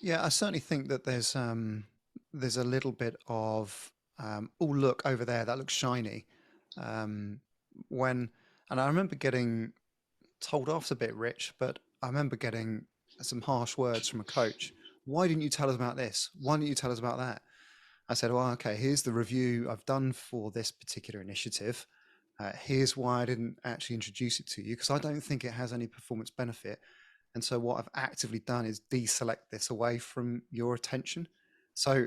Yeah, I certainly think that there's a little bit of oh, look over there, that looks shiny. Um, when and I remember getting told off a bit, Rich, but I remember getting some harsh words from a coach. Why didn't you tell us about this? Why didn't you tell us about that? I said, well, okay, here's the review I've done for this particular initiative. Here's why I didn't actually introduce it to you, because I don't think it has any performance benefit. And so what I've actively done is deselect this away from your attention. So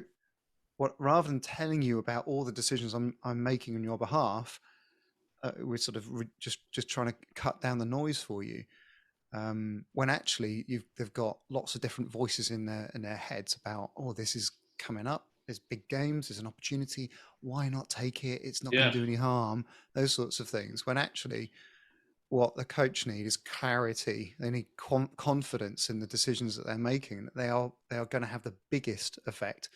rather than telling you about all the decisions I'm making on your behalf, we're sort of just trying to cut down the noise for you. When actually they've got lots of different voices in their heads about, oh, this is coming up. There's big games. There's an opportunity. Why not take it? It's not going Yeah. to do any harm. Those sorts of things. When actually, what the coach need is clarity. They need confidence in the decisions that they're making. They are going to have the biggest effect,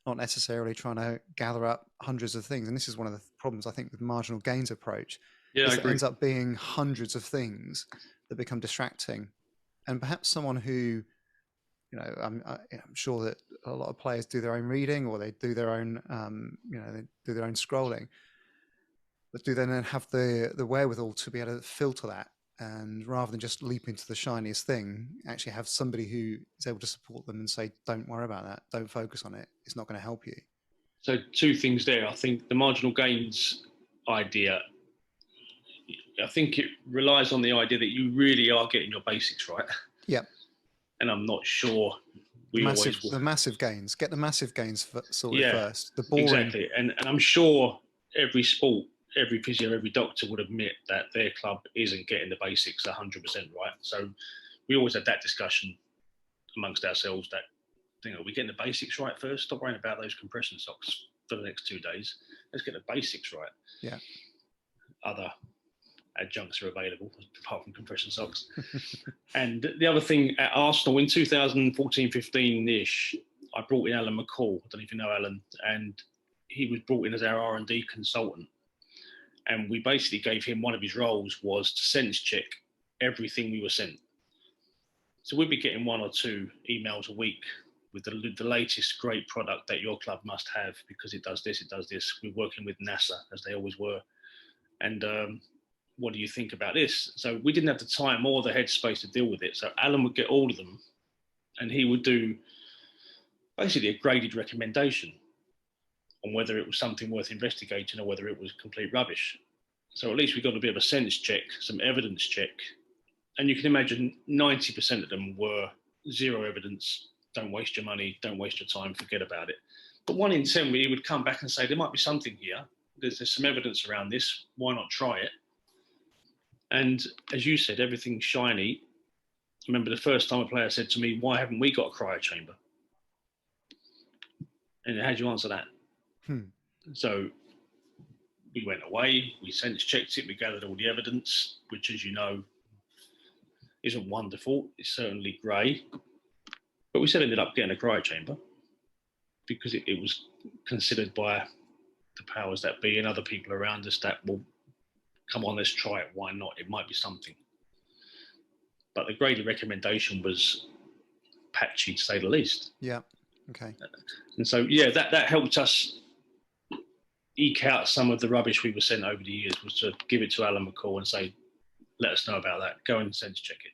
not necessarily trying to gather up hundreds of things. And this is one of the problems I think with the marginal gains approach, Yeah, I is that it agree. ends up being hundreds of things that become distracting. And perhaps someone who, I'm sure that a lot of players do their own reading, or they do their own, they do their own scrolling, but do they then have the wherewithal to be able to filter that, and rather than just leap into the shiniest thing, actually have somebody who is able to support them and say, don't worry about that, don't focus on it, it's not going to help you. So two things there. I think the marginal gains idea, I think it relies on the idea that you really are getting your basics right. Yeah. And I'm not sure we always will. The massive gains, get the massive gains sorted Yeah, first, the boring. exactly. And I'm sure every sport, every physio, every doctor would admit that their club isn't getting the basics 100% right. So we always had that discussion amongst ourselves that, are we getting the basics right first? Stop worrying about those compression socks for the next 2 days. Let's get the basics right. Yeah. Other adjuncts are available apart from compression socks. And the other thing at Arsenal in 2014-15-ish, I brought in Alan McCall. I don't know if you know Alan, and he was brought in as our R&D consultant. And we basically gave him, one of his roles was to sense check everything we were sent. So we'd be getting 1 or 2 emails a week with the latest great product that your club must have because it does this, it does this. We're working with NASA, as they always were. And what do you think about this? So we didn't have the time or the headspace to deal with it. So Alan would get all of them, and he would do basically a graded recommendation on whether it was something worth investigating or whether it was complete rubbish. So at least we got a bit of a sense check, some evidence check. And you can imagine 90% of them were zero evidence. Don't waste your money, don't waste your time, forget about it. But 1 in 10, we would come back and say, there might be something here. There's some evidence around this. Why not try it? And as you said, everything's shiny. I remember the first time a player said to me, why haven't we got a cryo chamber? And how do you answer that? So we went away, we sense checked it, we gathered all the evidence, which, as you know, isn't wonderful. It's certainly grey. But we still ended up getting a cryo chamber because it was considered by the powers that be and other people around us that, well, come on, let's try it. Why not? It might be something. But the graded recommendation was patchy, to say the least. Yeah. Okay. And so, yeah, that helped us eke out some of the rubbish we were sent over the years, was to give it to Alan McCall and say, let us know about that. Go and sense check it.